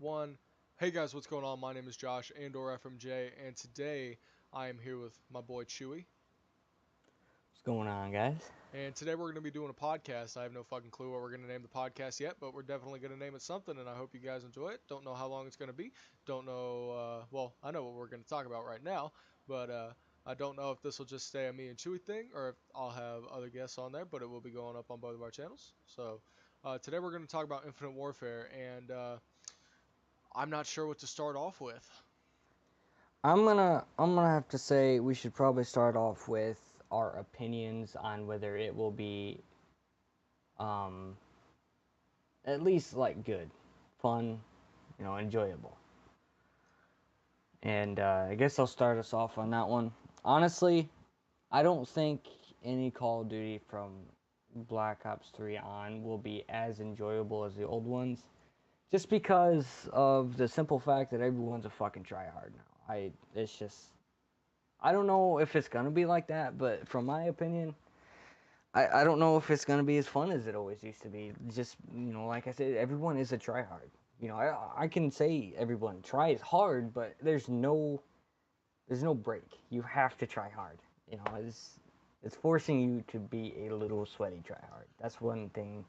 Ep.1. Hey guys, what's going on? My name is Josh and/or FMJ, and today I am here with my boy Chewy. What's going on, guys? And today we're going to be doing a podcast. I have no fucking clue what we're going to name the podcast yet, but we're definitely going to name it something, and I hope you guys enjoy it. Don't know how long it's going to be. Don't know, well, I know what we're going to talk about right now, but I don't know if this will just stay a me and Chewy thing or if I'll have other guests on there, but it will be going up on both of our channels. So today we're going to talk about Infinite Warfare, and I'm not sure what to start off with. I'm gonna have to say we should probably start off with our opinions on whether it will be um at least like good, fun, enjoyable. And I guess I'll start us off on that one. Honestly, I don't think any Call of Duty from Black Ops 3 on will be as enjoyable as the old ones, just because of the simple fact that everyone's a fucking tryhard now. It's just I don't know if it's gonna be like that, but from my opinion, I don't know if it's gonna be as fun as it always used to be. Just like I said, everyone is a tryhard. I can say everyone tries hard, but there's no break. You have to try hard. It's forcing you to be a little sweaty tryhard. That's one thing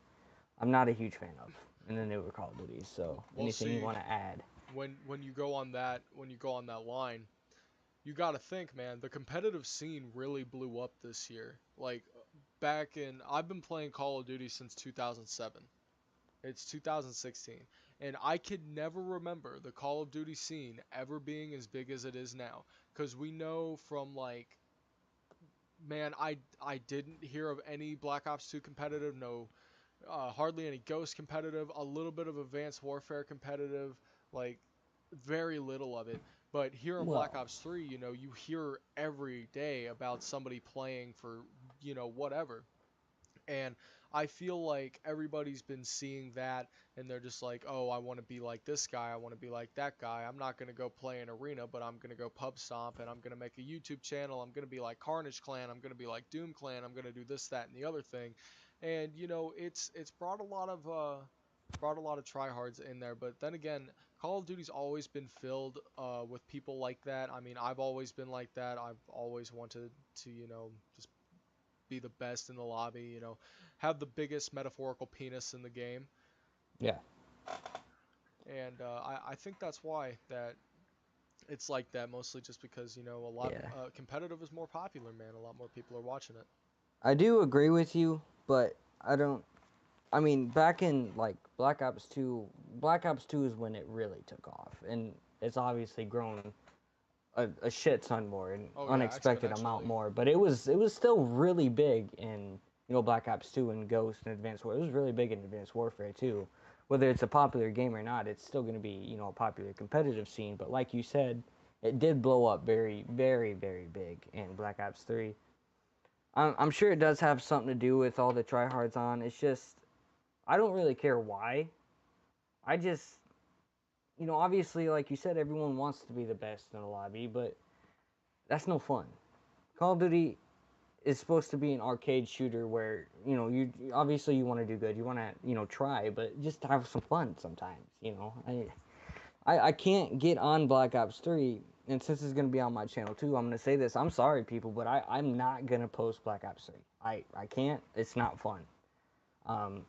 I'm not a huge fan of in the newer Call of Duty. So Well, anything you see, want to add? when you go on that line, you got to think, man, the competitive scene really blew up this year. Like back in I've been playing Call of Duty since 2007. It's 2016, and I could never remember the Call of Duty scene ever being as big as it is now. Cuz we know from like man, I didn't hear of any Black Ops 2 competitive, no hardly any Ghost competitive, a little bit of Advanced Warfare competitive, like very little of it. But here in Black Well, Ops 3, you hear every day about somebody playing for, whatever. And I feel like everybody's been seeing that and they're just like, oh, I want to be like this guy. I want to be like that guy. I'm not going to go play an arena, but I'm going to go pub stomp and I'm going to make a YouTube channel. I'm going to be like Carnage Clan. I'm going to be like Doom Clan. I'm going to do this, that, and the other thing. And, it's brought a lot of tryhards in there. But then again, Call of Duty's always been filled with people like that. I mean, I've always been like that. I've always wanted to, just be the best in the lobby, have the biggest metaphorical penis in the game. yeah, And I think that's why that it's like that, mostly just because, a lot yeah. competitive is more popular, man. A lot more people are watching it. I do agree with you, but I don't. I mean, back in like Black Ops 2, Black Ops 2 is when it really took off, and it's obviously grown a shit ton more, an Oh, yeah, unexpected amount exponentially. more. But it was still really big in Black Ops 2 and Ghost and Advanced Warfare. It was really big in Advanced Warfare too. Whether it's a popular game or not, it's still going to be a popular competitive scene. But like you said, it did blow up very, very, very big in Black Ops 3. I'm sure it does have something to do with all the tryhards on. It's just I don't really care why. I just, obviously, like you said, everyone wants to be the best in the lobby, but that's no fun. Call of Duty is supposed to be an arcade shooter where, you obviously you want to do good, you want to, try, but just have some fun sometimes. I can't get on Black Ops 3, and since it's going to be on my channel too, I'm going to say this. I'm sorry, people, but I'm not going to post Black Ops 3. I can't. It's not fun.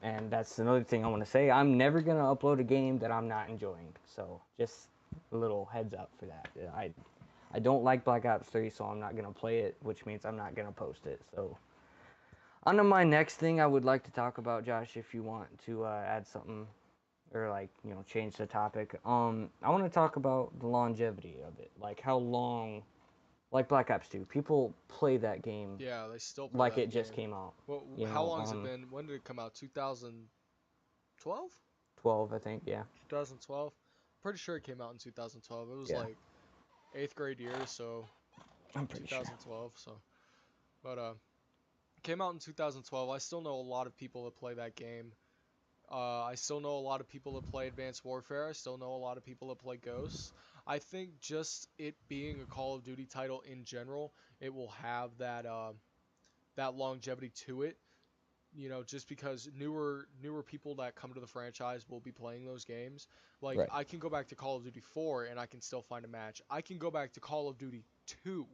And that's another thing I want to say. I'm never going to upload a game that I'm not enjoying. So just a little heads up for that. I don't like Black Ops 3, so I'm not going to play it, which means I'm not going to post it. So on to my next thing I would like to talk about, Josh, if you want to add something or like, change the topic. I want to talk about the longevity of it. Like how long, like Black Ops 2, people play that game Yeah, they still play like it that just game. came out. Well, how long has it been? When did it come out? 2012? 12, I think, yeah. 2012? Pretty sure it came out in 2012. It was Yeah, like 8th grade year, so I'm pretty sure. 2012. So, but came out in 2012. I still know a lot of people that play that game. I still know a lot of people that play Advanced Warfare. I still know a lot of people that play Ghosts. I think just it being a Call of Duty title in general, it will have that longevity to it. just because newer people that come to the franchise will be playing those games. Like Right. I can go back to Call of Duty 4 and I can still find a match. I can go back to Call of Duty 2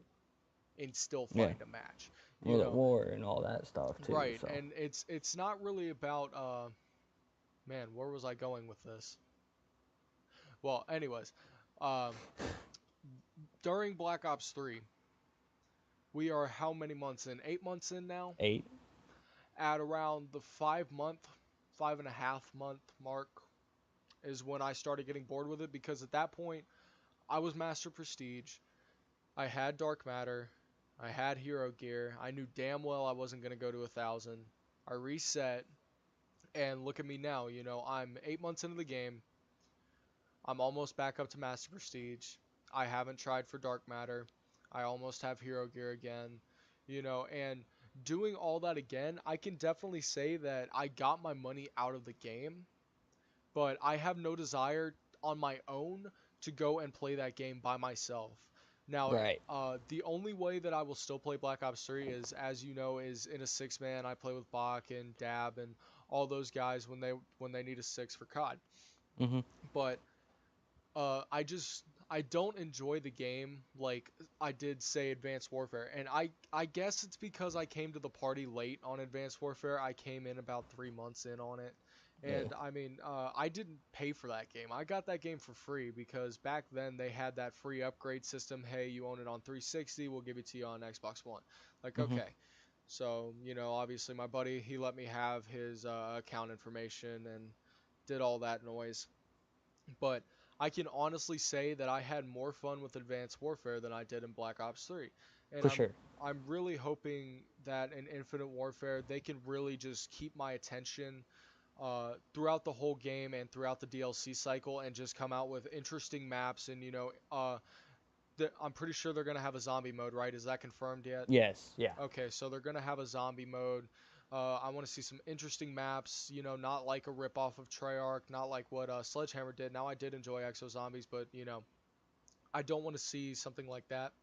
and still Yeah. find a match. You World at know, War and all that stuff too. right? So And it's not really about man, where was I going with this? Well, anyways, um, during Black Ops 3, we are how many months in? 8 months in now. 8. At around the 5 month, 5.5 month mark is when I started getting bored with it because at that point I was Master Prestige. I had Dark Matter. I had Hero Gear. I knew damn well I wasn't going to go to 1,000. I reset, and look at me now. I'm 8 months into the game. I'm almost back up to Master Prestige. I haven't tried for Dark Matter. I almost have Hero Gear again. And doing all that again, I can definitely say that I got my money out of the game, but I have no desire on my own to go and play that game by myself. Now, right. the only way that I will still play Black Ops 3 is, as you know, is in a six man. I play with Bach and Dab and all those guys when they need a six for COD. Mhm. But I don't enjoy the game like I did say Advanced Warfare, and I guess it's because I came to the party late on Advanced Warfare. I came in about 3 months in on it, Yeah. and I mean I didn't pay for that game. I got that game for free because back then they had that free upgrade system. Hey, you own it on 360, we'll give it to you on Xbox One. Like Mhm. okay. So, obviously my buddy, he let me have his account information and did all that noise. But I can honestly say that I had more fun with Advanced Warfare than I did in Black Ops 3. And For I'm sure. I'm really hoping that in Infinite Warfare they can really just keep my attention throughout the whole game and throughout the DLC cycle and just come out with interesting maps and I'm pretty sure they're gonna have a zombie mode, right? Is that confirmed yet? Yes. Yeah. Okay, so they're gonna have a zombie mode. I want to see some interesting maps. Not like a ripoff of Treyarch, not like what Sledgehammer did. Now I did enjoy Exo Zombies, but I don't want to see something like that.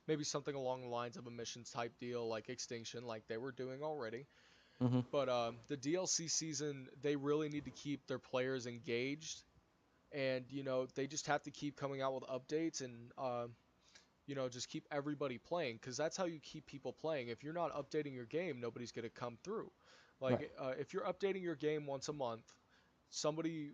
Maybe something along the lines of a missions type deal, like Extinction, like they were doing already. Mhm. But the DLC season, they really need to keep their players engaged, and they just have to keep coming out with updates and just keep everybody playing because that's how you keep people playing. If you're not updating your game, nobody's going to come through. Right. Like, if you're updating your game once a month, somebody,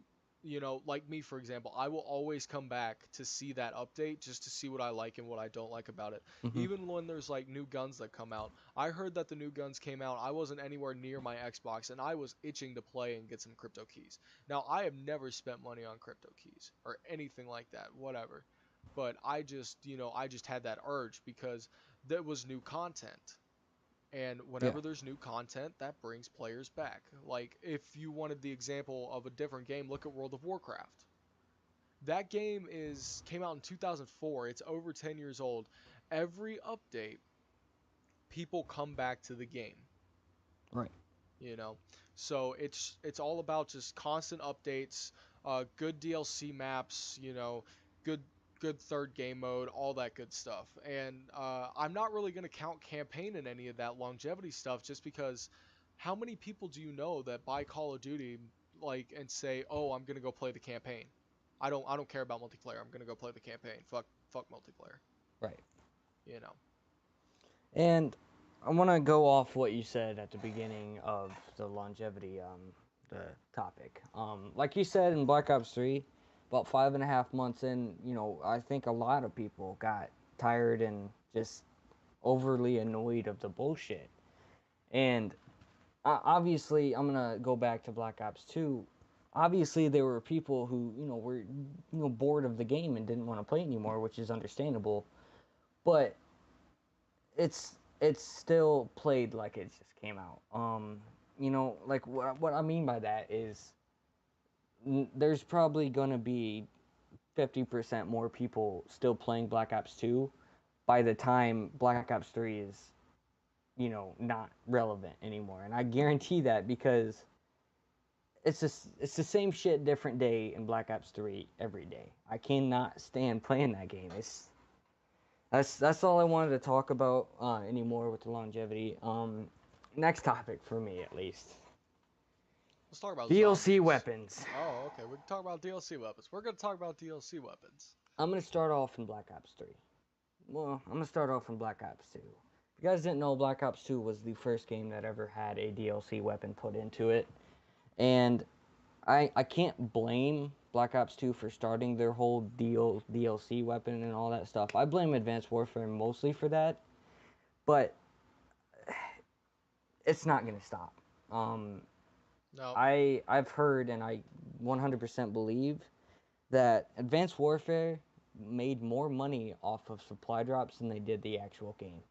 like me, for example, I will always come back to see that update just to see what I like and what I don't like about it. Mhm. Even when there's like new guns that come out. I heard that the new guns came out. I wasn't anywhere near my Xbox and I was itching to play and get some crypto keys. Now, I have never spent money on crypto keys or anything like that, whatever. But I just had that urge because there was new content. And Yeah. whenever there's new content, that brings players back. Like, if you wanted the example of a different game, look at World of Warcraft. That game came out in 2004. It's over 10 years old. Every update, people come back to the game, Right. you know. So it's all about just constant updates, good DLC maps, good good third game mode, all that good stuff. And I'm not really going to count campaign in any of that longevity stuff just because how many people do you know that buy Call of Duty like and say, "Oh, I'm going to go play the campaign." I don't care about multiplayer. I'm going to go play the campaign. Fuck multiplayer, Right. you know. And I want to go off what you said at the beginning of the longevity the topic. Like you said in Black Ops 3, about 5.5 months in, I think a lot of people got tired and just overly annoyed of the bullshit. And obviously, I'm gonna go back to Black Ops 2. Obviously, there were people who were bored of the game and didn't want to play anymore, which is understandable. But it's still played like it just came out. Like what I mean by that is there's probably gonna be 50% more people still playing Black Ops 2 by the time Black Ops 3 is not relevant anymore, and I guarantee that because it's the same shit different day in Black Ops 3 every day. I cannot stand playing that game. That's all I wanted to talk about anymore with the longevity. Next topic for me, at least. Let's talk about DLC zombies. weapons. Oh, okay. We can talk about DLC weapons. We're gonna talk about DLC weapons. I'm gonna start off in Black Ops 3. Well, I'm gonna start off in Black Ops 2. If you guys didn't know, Black Ops 2 was the first game that ever had a DLC weapon put into it. And I can't blame Black Ops 2 for starting their whole DLC weapon and all that stuff. I blame Advanced Warfare mostly for that, but it's not gonna stop. Um, No, I've heard and I 100% believe that Advanced Warfare made more money off of supply drops than they did the actual game.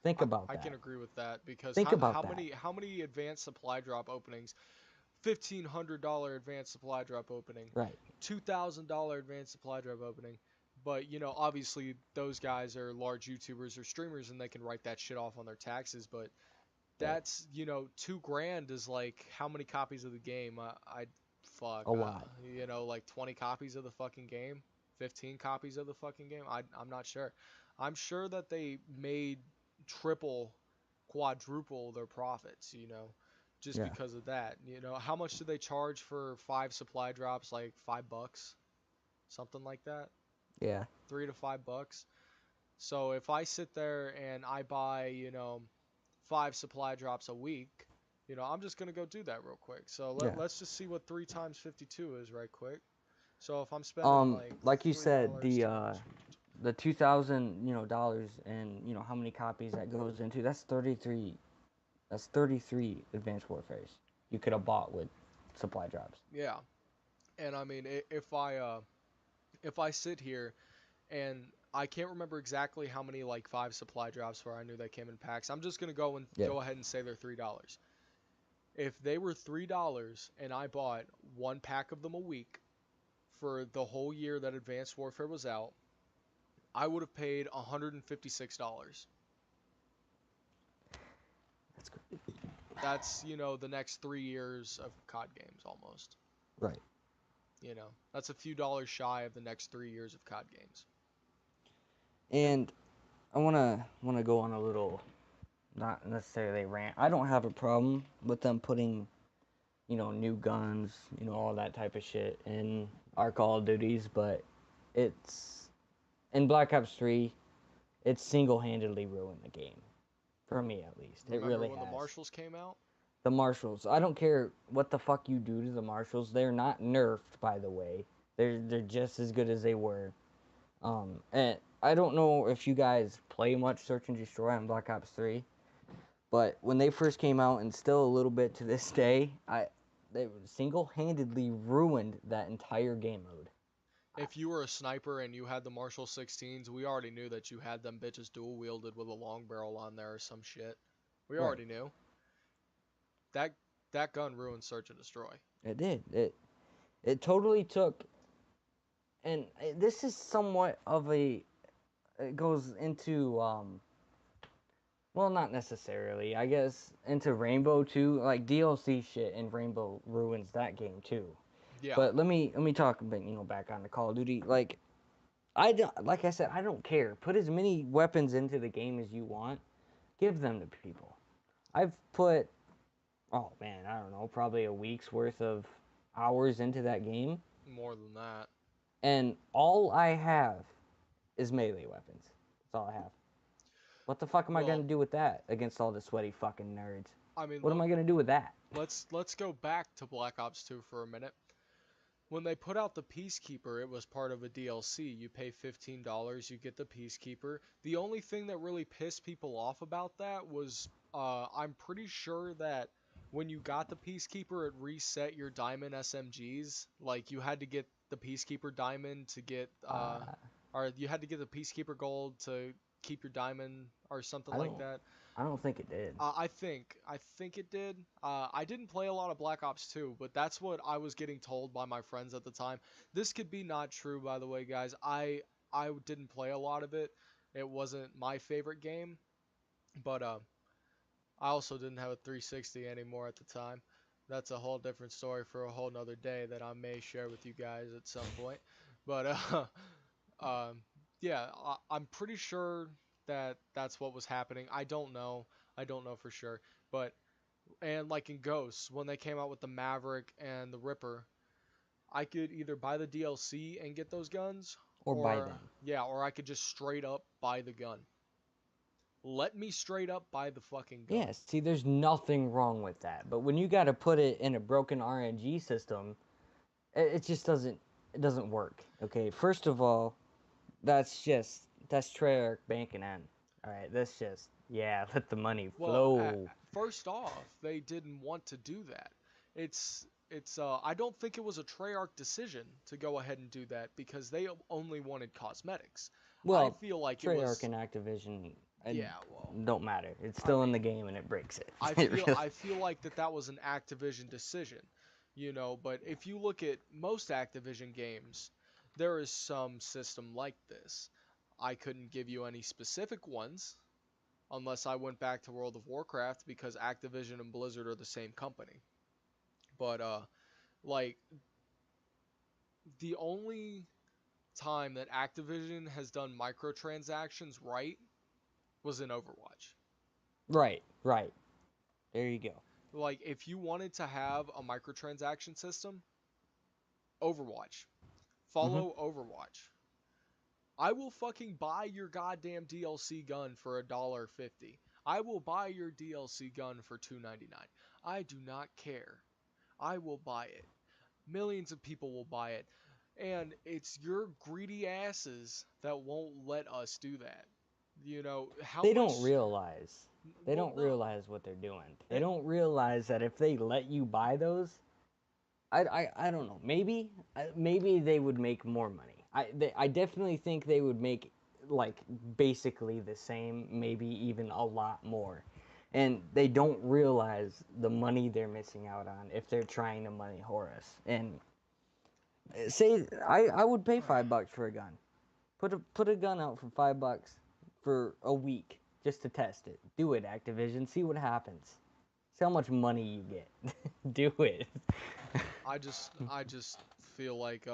Think about I can that. agree with that because Think about that. how many advanced supply drop openings? $1,500 advanced supply drop opening, Right. $2,000 advanced supply drop opening. But obviously those guys are large YouTubers or streamers and they can write that shit off on their taxes. But Right. that's $2,000 is like how many copies of the game? I fuck, A lot. like 20 copies of the fucking game, 15 copies of the fucking game. I'm not sure. I'm sure that they made triple, quadruple their profits. Just Yeah. because of that. How much do they charge for 5 supply drops? Like $5, something like that. Yeah. $3 to $5. So if I sit there and I buy, 5 supply drops a week, I'm just gonna go do that real quick. So Yeah. let's just see what 3 times 52 is right quick. So if I'm spending like Like you said, $3 times 52. the $2,000 and how many copies that goes into, that's 33. That's 33 Advanced Warfares you could have bought with supply drops. Yeah, and I mean if I sit here and I can't remember exactly how many like 5 supply drops where I knew they came in packs. I'm just gonna Yeah. go ahead and say they're $3. If they were $3 and I bought 1 pack of them a week for the whole year that Advanced Warfare was out, I would have paid $156. That's good. That's, the next 3 years of COD games almost. Right. That's a few dollars shy of the next 3 years of COD games. And And I wanna go on a little, not necessarily rant. I don't have a problem with them putting new guns, all that type of shit in our Call of Duties, but it's in Black Ops 3, it's single-handedly ruined the game for me at least. It remember really when the has. Marshals came out? The marshals. I don't care what the fuck you do to the marshals. They're not nerfed, by the way. They're just as good as they were. And I don't know if you guys play much Search and Destroy on Black Ops 3, but when they first came out, and still a little bit to this day, they single-handedly ruined that entire game mode. If you were a sniper and you had the Marshall 16s, we already knew that you had them bitches dual wielded with a long barrel on there or some shit. We Right. already knew. That that gun ruined Search and Destroy. It did. It totally took, and this is somewhat of a. It goes into well, not necessarily. I guess into Rainbow too. Like DLC shit in Rainbow ruins that game too. Yeah. But let me talk about back on the Call of Duty. Like I don't, like I said, I don't care. Put as many weapons into the game as you want. Give them to people. I've put, oh man, I don't know, probably a week's worth of hours into that game, More than that. and all I have is melee weapons. That's all I have. What the fuck am I gonna Well, do with that against all the sweaty fucking nerds? I mean, What am I gonna do with that? let's go back to Black Ops 2 for a minute. When they put out the Peacekeeper, it was part of a DLC. You pay $15, you get the Peacekeeper. The only thing that really pissed people off about that was I'm pretty sure that when you got the Peacekeeper, it reset your diamond SMGs. Like you had to get the Peacekeeper diamond to get, Uh, or you had to get the Peacekeeper gold to keep your diamond or something I like don't, that. I don't think it did. I think it did. I didn't play a lot of Black Ops 2, but that's what I was getting told by my friends at the time. This could be not true, by the way, guys. I didn't play a lot of it. It wasn't my favorite game, but I also didn't have a 360 anymore at the time. That's a whole different story for a whole nother day that I may share with you guys at some point. But um, yeah, I'm pretty sure that that's what was happening. I don't know. I don't know for sure. But and like in Ghosts, when they came out with the Maverick and the Ripper, I could either buy the DLC and get those guns, Or buy or them. yeah, or I could just straight up buy the gun. Let me straight up buy the fucking gun. Yes, see, there's nothing wrong with that. But when you got to put it in a broken RNG system, it just doesn't work. Okay, first of all, that's Treyarch banking in. All right, that's just yeah, let the money Well, flow. first off, they didn't want to do that. It's I don't think it was a Treyarch decision to go ahead and do that because they only wanted cosmetics. I Well, feel like it Treyarch was and Activision yeah, well, don't matter. It's I still in the mean, game and it breaks it. I It feel really. I feel like that was an Activision decision, but if you look at most Activision games, there is some system like this. I couldn't give you any specific ones unless I went back to World of Warcraft because Activision and Blizzard are the same company. But like the only time that Activision has done microtransactions right was in Overwatch. Right, right. There you go. Like if you wanted to have a microtransaction system, Overwatch. Hmm. Follow Overwatch. I will fucking buy your goddamn DLC gun for $1.50. I will buy your DLC gun for $2.99. I do not care. I will buy it. Millions of people will buy it. And it's your greedy asses that won't let us do that. How They don't much. realize. They Well, don't no. realize what they're doing. They Eh, don't realize that if they let you buy those, I don't know. Maybe they would make more money. I definitely think they would make like basically the same, maybe even a lot more. And they don't realize the money they're missing out on if they're trying to money whore us. And say I would pay $5 for a gun. Put a gun out for $5 for a week just to test it. Do it, Activision. See what happens. See how much money you get. Do it. I just feel like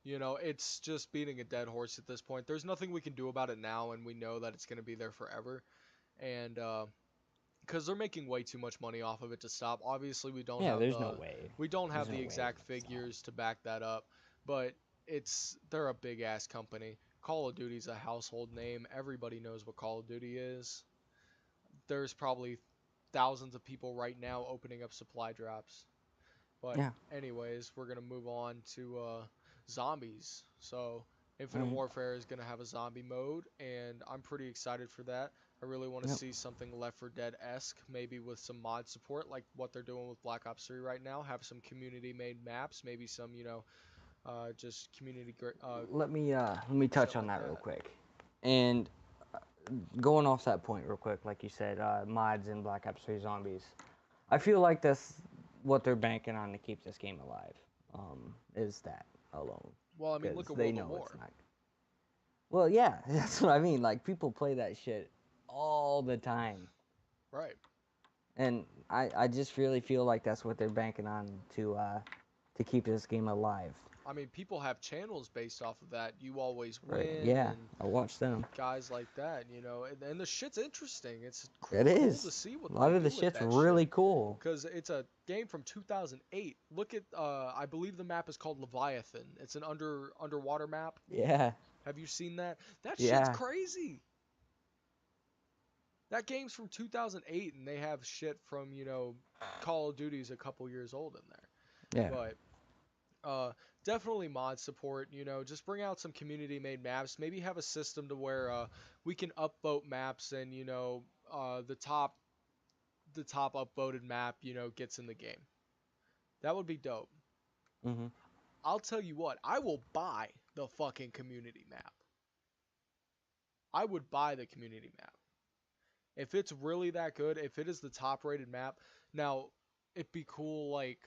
it's just beating a dead horse at this point. There's nothing we can do about it now, and we know that it's going to be there forever. And because they're making way too much money off of it to stop. Obviously, we don't Yeah, have there's no the way. we don't There's have no the way exact it's not. figures to back that up, but they're a big ass company. Call of Duty's a household name. Everybody knows what Call of Duty is. There's probably thousands of people right now opening up supply drops. But Yeah. anyways, we're gonna move on to zombies. So All Infinite right. Warfare is gonna have a zombie mode, and I'm pretty excited for that. I really want to Yep. see something Left 4 Dead-esque, maybe with some mod support, like what they're doing with Black Ops 3 right now. Have some community-made maps, maybe some, just Let me shit touch on like that real that. quick. And going off that point real quick, like you said, mods in Black Ops 3 Zombies. I feel like that's what they're banking on to keep this game alive. Is that alone? Well, I mean, Because look at they World at know it's War. not. Well, yeah, that's what I mean. Like people play that shit all the time, Right. and I just really feel like that's what they're banking on to keep this game alive. I mean, people have channels based off of that. You always Right? win, Yeah, and I watched them. guys like that, and the shit's interesting. It's It cool to is. see what A lot they of the do with shit's that really shit. cool. Because it's a game from 2008. Look at, I believe the map is called Leviathan. It's an underwater map. Yeah, Have you seen that? That shit's yeah, crazy. That game's from 2008, and they have shit from, Call of Duty's a couple years old in there. yeah. But uh, definitely mod support. Just bring out some community made maps. Maybe have a system to where we can upvote maps, and the top upvoted map gets in the game. That would be dope. Mhm. I'll tell you what, I will buy the fucking community map. I would buy the community map if it's really that good. If it is the top rated map, now it'd be cool like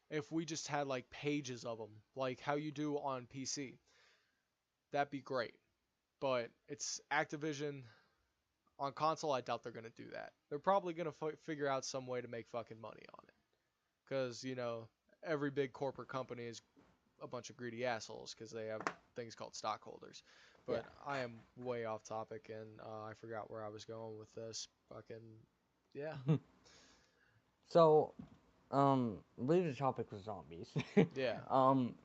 if we just had like pages of them, like how you do on PC. That'd be great. But it's Activision on console. I doubt they're gonna do that. They're probably gonna figure out some way to make fucking money on it, because every big corporate company is a bunch of greedy assholes because they have things called stockholders. Yeah. But I am way off topic, and I forgot where I was going with this. Fucking yeah. So, I believe the topic was zombies. Yeah. um,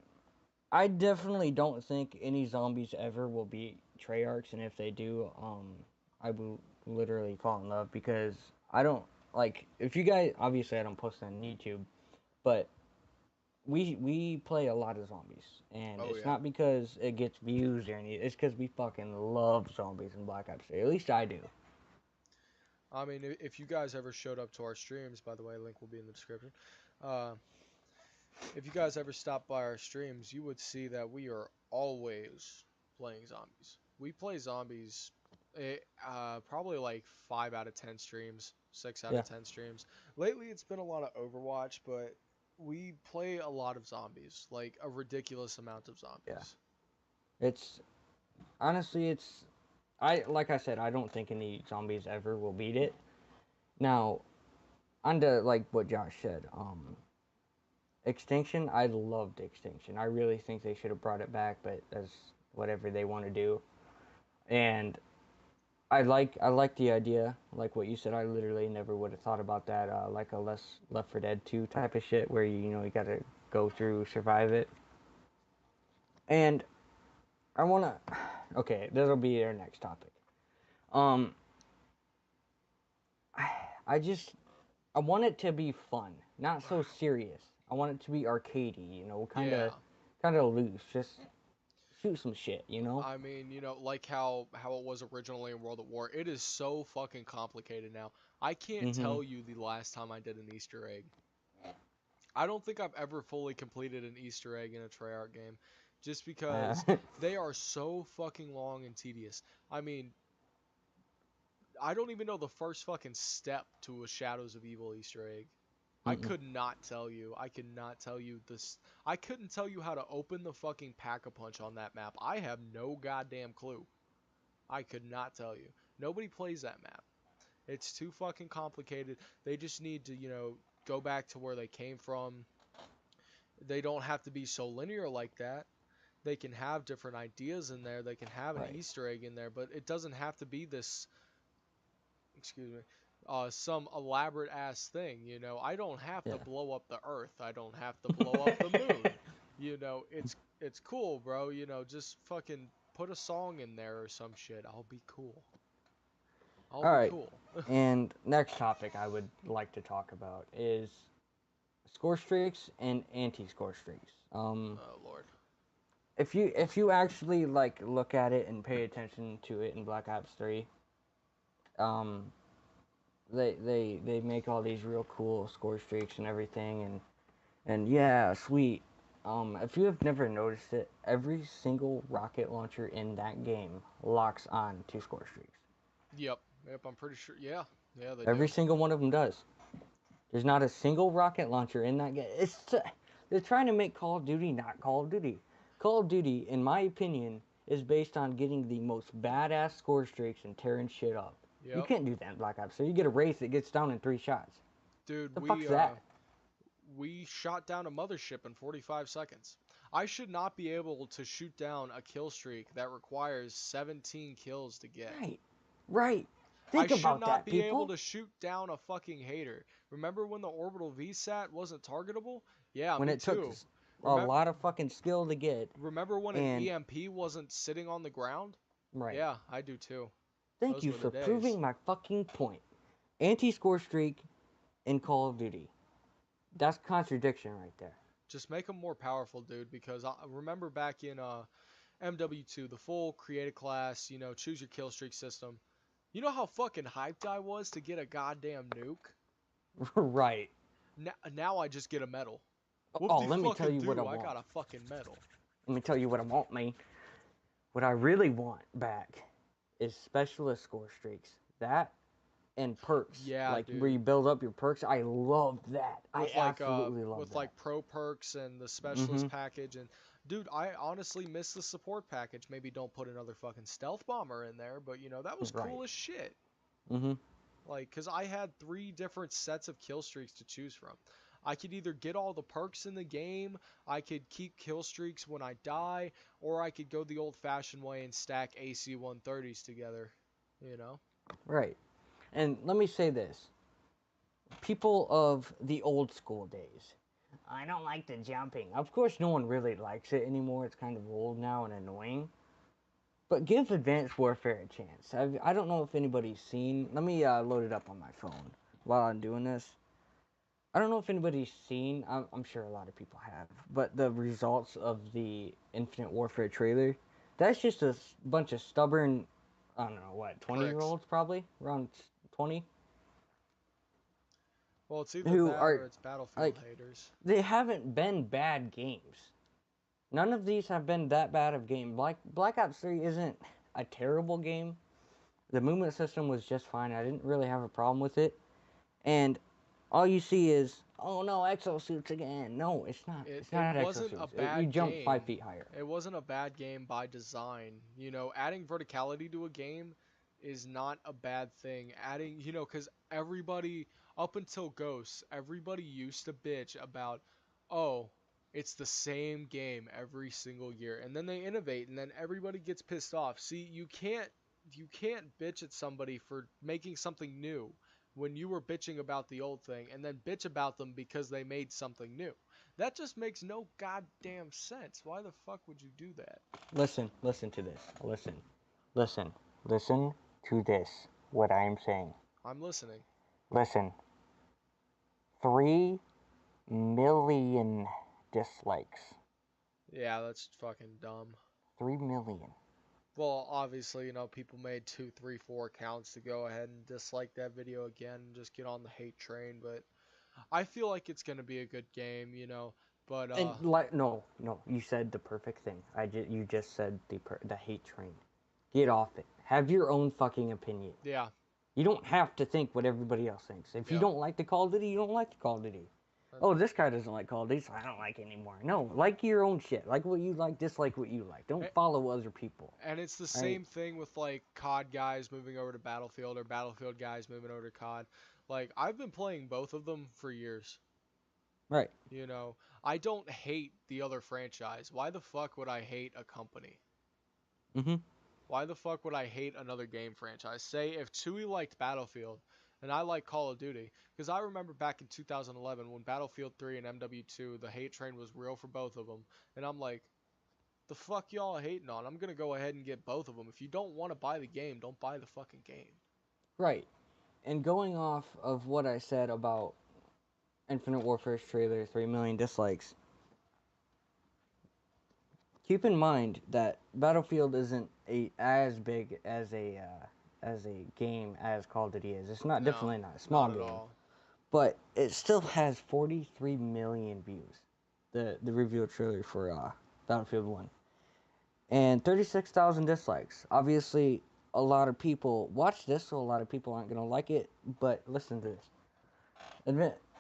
I definitely don't think any zombies ever will beat Treyarchs, and if they do, I will literally fall in love because I don't like. If you guys, obviously, I don't post on YouTube, but we play a lot of zombies, and Oh it's yeah. not because it gets views or anything. It's because we fucking love zombies in Black Ops 3. At least I do. I mean, if you guys ever showed up to our streams, by the way, link will be in the description. Uh, if you guys ever stopped by our streams, you would see that we are always playing zombies. We play zombies, probably like 5 out of 10 streams, six out Yeah, of 10 streams. Lately, it's been a lot of Overwatch, but we play a lot of zombies, like a ridiculous amount of yeah. zombies. It's honestly, it's I like I said, I don't think any zombies ever will beat it. Now, on to like what Josh said, Extinction. I loved Extinction. I really think they should have brought it back, but that's whatever they want to do. And I like the idea, like what you said. I literally never would have thought about that, like a Left 4 Dead 2 type of shit, where you gotta go through survive it. And I wanna, okay, that'll be our next topic. Um, I just I want it to be fun, not so serious. I want it to be arcadey, Yeah. kind of loose. Just shoot some shit. I mean, like how it was originally in World at War. It is so fucking complicated now. I can't Mhm. tell you the last time I did an Easter egg. I don't think I've ever fully completed an Easter egg in a Treyarch game, just because they are so fucking long and tedious. I mean, I don't even know the first fucking step to a Shadows of Evil Easter egg. I Mm-mm. could not tell you. I could not tell you this. I couldn't tell you how to open the fucking Pack-a-Punch on that map. I have no goddamn clue. I could not tell you. Nobody plays that map. It's too fucking complicated. They just need to, go back to where they came from. They don't have to be so linear like that. They can have different ideas in there. They can have an Right. Easter egg in there, but it doesn't have to be this, excuse me, some elaborate ass thing. I don't have to Yeah. blow up the Earth. I don't have to blow up the moon. It's cool, bro. Just fucking put a song in there or some shit. I'll be cool. I'll All be right. cool. And next topic I would like to talk about is score streaks and anti-score streaks. Oh Lord. If you actually like look at it and pay attention to it in Black Ops 3, um, they make all these real cool score streaks and everything, and yeah, sweet. If you have never noticed it, every single rocket launcher in that game locks on to score streaks. Yep. Yep. I'm pretty sure. Yeah. Yeah, they Every do. single one of them does. There's not a single rocket launcher in that game. They're trying to make Call of Duty not Call of Duty. Call of Duty, in my opinion, is based on getting the most badass score streaks and tearing shit up. You Yep. can't do that in Black Ops. So you get a race that gets down in 3 shots. Dude, The we fuck's uh that? we shot down a mothership in 45 seconds. I should not be able to shoot down a kill streak that requires 17 kills to get. Right, right. I Think should about not that, be able people. to shoot down a fucking hater. Remember when the orbital VSAT wasn't targetable? Yeah, When me it took too. a Remember lot of fucking skill to get, remember when an and EMP wasn't sitting on the ground? right. Yeah, I do too. Thank Those you were the for days. proving my fucking point. Anti-score streak in Call of Duty. That's contradiction right there. Just make them more powerful, dude, because I remember back in MW2, the full create a class, choose your kill streak system. You know how fucking hyped I was to get a goddamn nuke? Right. Now I just get a medal. Whoop Oh, de let me tell fucking you what I do, I want. got a fucking medal. Let me tell you what I want, man. What I really want back is specialist score streaks. That and perks, Yeah, like where dude. you build up your perks. I love that. I absolutely love With that. like pro perks and the specialist Mm-hmm. package and dude, I honestly miss the support package. Maybe don't put another fucking stealth bomber in there, but that was Right. cool as shit. Mm-hmm. Like, cause I had 3 different sets of kill streaks to choose from. I could either get all the perks in the game, I could keep kill streaks when I die, or I could go the old-fashioned way and stack AC 130s together. You know? Right. And let me say this. people of the old school days. I don't like the jumping. Of course, no one really likes it anymore. It's kind of old now and annoying. But give Advanced Warfare a chance. I don't know if anybody's seen. Let me load it up on my phone while I'm doing this. I don't know if anybody's seen. I'm sure a lot of people have. But the results of the Infinite Warfare trailer, that's just a bunch of stubborn, I don't know what, 20-year Pricks. olds probably around 20, Well, it's either who that are or it's Battlefield like haters. they haven't been bad games. None of these have been that bad of game. Black Ops 3 isn't a terrible game. The movement system was just fine. I didn't really have a problem with it. And all you see is, oh no, exosuits again. No, it's not. It It's it not wasn't a exosuits. You bad jump game. 5 feet higher. It wasn't a bad game by design. Adding verticality to a game is not a bad thing. Adding, because everybody, up until Ghosts, everybody used to bitch about, oh, it's the same game every single year. And then they innovate and then everybody gets pissed off. See, you can't bitch at somebody for making something new when you were bitching about the old thing and then bitch about them because they made something new. That just makes no goddamn sense. Why the fuck would you do that? Listen to this. Listen to this. What I am saying. I'm listening. Listen. 3 million dislikes. Yeah, that's fucking dumb. 3 million. Well, obviously, people made two, three, four accounts to go ahead and dislike that video again and just get on the hate train. But I feel like it's gonna be a good game. But And like no, you said the perfect thing. You just said the hate train. Get off it. Have your own fucking opinion. yeah, You don't have to think what everybody else thinks. If you yep. don't like the Call of Duty, you don't like the Call of Duty. Uh, Oh, this guy doesn't like Call of Duty, so I don't like it anymore. No, like your own shit. Like what you like, dislike what you like. Don't a- follow other people. And it's the All right? same thing with like COD guys moving over to Battlefield or Battlefield guys moving over to COD. Like I've been playing both of them for years. Right. You know, I don't hate the other franchise. Why the fuck would I hate a company? Mhm. Why the fuck would I hate another game franchise? Say if Chewy liked Battlefield and I like Call of Duty, because I remember back in 2011 when Battlefield 3 and MW2, the hate train was real for both of them, and I'm like, the fuck y'all hating on? I'm gonna go ahead and get both of them. If you don't want to buy the game, don't buy the fucking game. Right. And going off of what I said about Infinite Warfare's trailer, 3 million dislikes. Keep in mind that Battlefield isn't as big as a game as Call of Duty is. It's not No, definitely not a small not at game, all. but it still has 43 million views. The reveal trailer for Battlefield 1 and 36,000 dislikes. Obviously, a lot of people watch this, so a lot of people aren't gonna like it. But listen to this: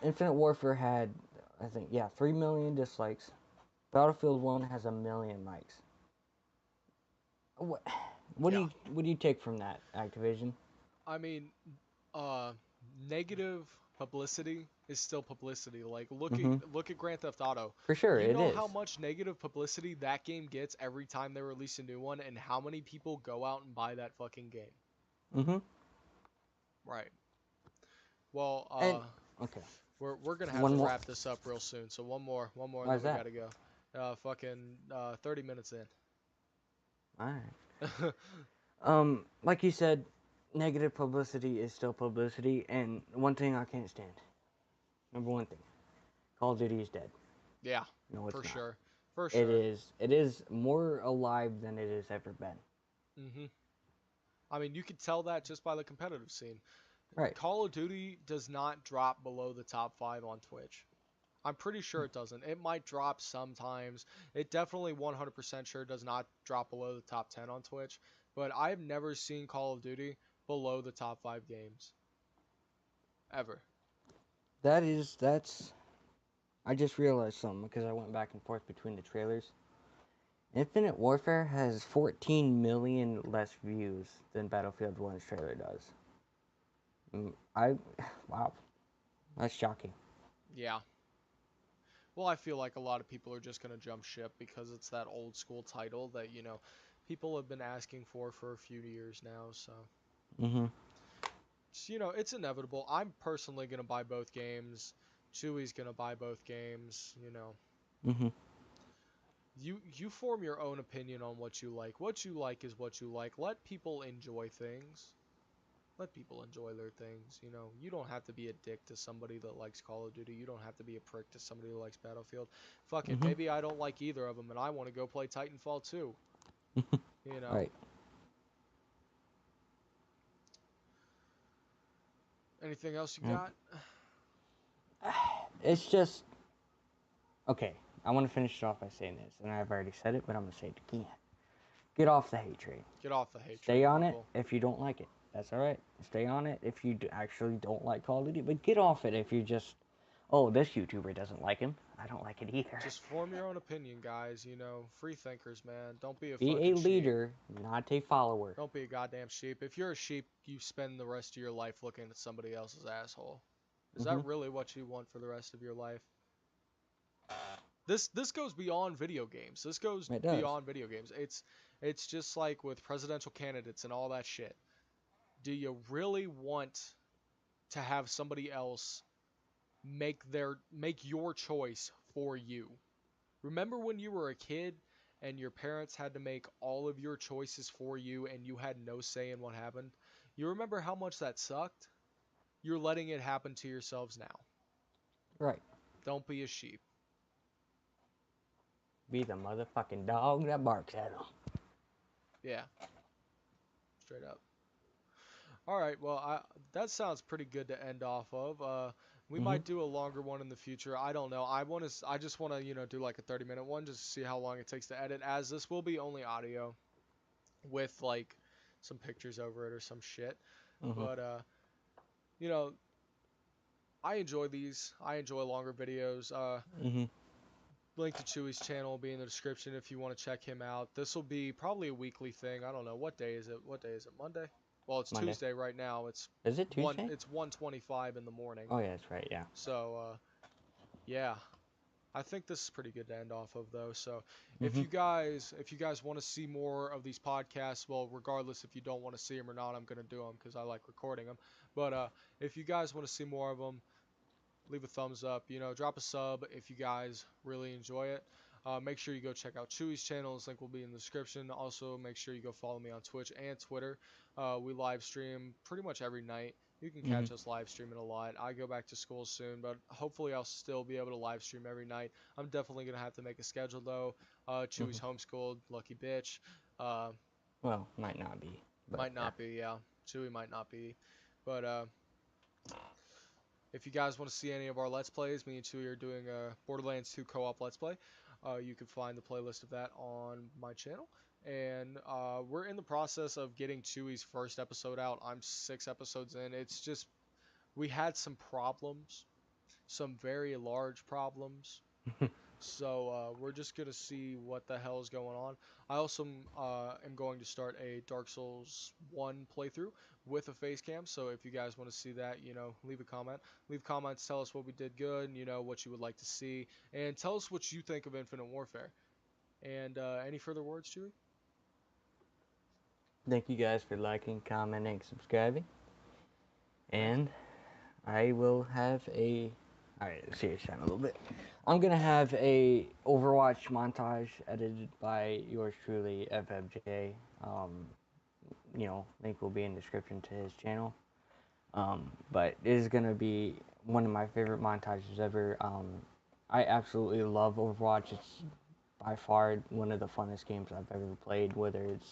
Infinite Warfare had, I think, yeah, 3 million dislikes. Battlefield 1 has 1 million likes. What, Yeah. what do you take from that, Activision? I mean, uh, negative publicity is still publicity. Like Mm-hmm. look at Grand Theft Auto. For sure, You it know is. how much negative publicity that game gets every time they release a new one, and how many people go out and buy that fucking game. Mm-hmm. Right. Well, And okay, we're gonna have one to more. wrap this up real soon. So one more, and Why then is we that? gotta go. Fucking 30 minutes All right. in. Like you said, negative publicity is still publicity, and one thing I can't stand. Number one thing, Call of Duty is dead. Yeah, No, it's for not. sure, for It sure. is. It is more alive than it has ever been. hmm I mean, you could tell that just by the competitive scene. Right. Call of Duty does not drop below the top 5 on Twitch. I'm pretty sure it doesn't. It might drop sometimes. It definitely 100% sure does not drop below the top 10 on Twitch. But I've never seen Call of Duty below the top 5 games. Ever. That's. I just realized something because I went back and forth between the trailers. Infinite Warfare has 14 million less views than Battlefield 1's trailer does. I, wow, that's shocking. Yeah. Well, I feel like a lot of people are just going to jump ship because it's that old school title that, people have been asking for a few years now. So, Mm-hmm. it's inevitable. I'm personally gonna buy both games. Chewy's gonna buy both games. Hmm. You form your own opinion on what you like. What you like is what you like. Let people enjoy things. Let people enjoy their things. You don't have to be a dick to somebody that likes Call of Duty. You don't have to be a prick to somebody who likes Battlefield. Fuck it. Hmm. Maybe I don't like either of them and I want to go play Titanfall 2. You know. Right. Anything else you Yep. got? It's just okay. I want to finish it off by saying this, and I've already said it, but I'm gonna say it again. Get off the hate train. Get off the hate Stay train, on it people. if you don't like it. That's all right. Stay on it if you actually don't like Call of Duty, but get off it if you just, oh, this YouTuber doesn't like him. I don't like it either. Just form your own opinion, guys. Free thinkers, man. Don't be a Be a fucking sheep. leader, not a follower. Don't be a goddamn sheep. If you're a sheep, you spend the rest of your life looking at somebody else's asshole. Is Hmm. that really what you want for the rest of your life? This goes beyond video games. This goes It does. beyond video games. It's just like with presidential candidates and all that shit. Do you really want to have somebody else make your choice for you? Remember when you were a kid and your parents had to make all of your choices for you and you had no say in what happened? You remember how much that sucked? You're letting it happen to yourselves now. Right. Don't be a sheep. Be the motherfucking dog that barks at him. Yeah, straight up. All right, well, that sounds pretty good to end off of. We Hmm. might do a longer one in the future. I don't know. I just want to, do like a 30-minute one just to see how long it takes to edit, as this will be only audio with like some pictures over it or some shit. Hmm. But you know, I enjoy these. I enjoy longer videos. Hmm. Link to Chewy's channel will be in the description if you want to check him out. This will be probably a weekly thing. I don't know. What day is it? What day is it? Monday? Well, it's Monday. Tuesday right now. Is it Tuesday? It's 1:25 in the morning. Oh yeah, that's right. Yeah. So, yeah. I think this is pretty good to end off of though. So, Hmm. if you guys want to see more of these podcasts, well, regardless if you don't want to see them or not, I'm going to do them cuz I like recording them. But if you guys want to see more of them, leave a thumbs up, drop a sub if you guys really enjoy it. Make sure you go check out Chewy's channel. His link will be in the description. Also, make sure you go follow me on Twitch and Twitter. We live stream pretty much every night. You can Hmm. catch us live streaming a lot. I go back to school soon, but hopefully I'll still be able to live stream every night. I'm definitely going to have to make a schedule, though. Hmm. Chewy's homeschooled. Lucky bitch. Uh, Well, might not be, but might yeah. not be, yeah. Chewy might not be. But if you guys want to see any of our Let's Plays, me and Chewy are doing a Borderlands 2 co-op Let's Play. You can find the playlist of that on my channel. And we're in the process of getting Chewy's first episode out. I'm 6 episodes in. It's just, we had some problems, some very large problems. So we're just gonna see what the hell is going on. I also am going to start a Dark Souls 1 playthrough with a face cam. So if you guys want to see that, leave a comment. Leave comments. Tell us what we did good. What you would like to see, and tell us what you think of Infinite Warfare. And any further words, Chewy? Thank you guys for liking, commenting, subscribing, Thank you. and I will have a. Alright, serious time a little bit. I'm gonna have a Overwatch montage edited by yours truly, FFJ. Link will be in the description to his channel. But it is gonna be one of my favorite montages ever. I absolutely love Overwatch. It's by far one of the funnest games I've ever played. Whether it's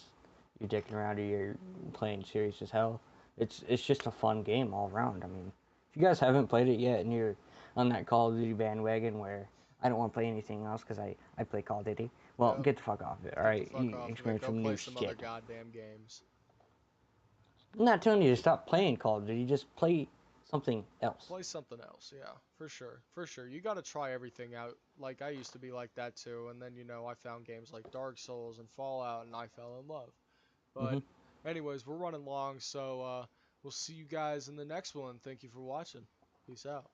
you're dicking around or you're playing serious as hell, it's just a fun game all around. I mean, if you guys haven't played it yet and you're on that Call of Duty bandwagon where I don't want to play anything else because I play Call of Duty, well, Yep. get the fuck off of it. All Get the right, fuck you off of it. experience Go some play new some other shit. goddamn games. I'm not telling you to stop playing Call of Duty. Just play something else. Play something else, yeah, for sure, for sure. You got to try everything out. Like I used to be like that too, and then I found games like Dark Souls and Fallout, and I fell in love. But Hmm. anyways, we're running long, so we'll see you guys in the next one. Thank you for watching. Peace out.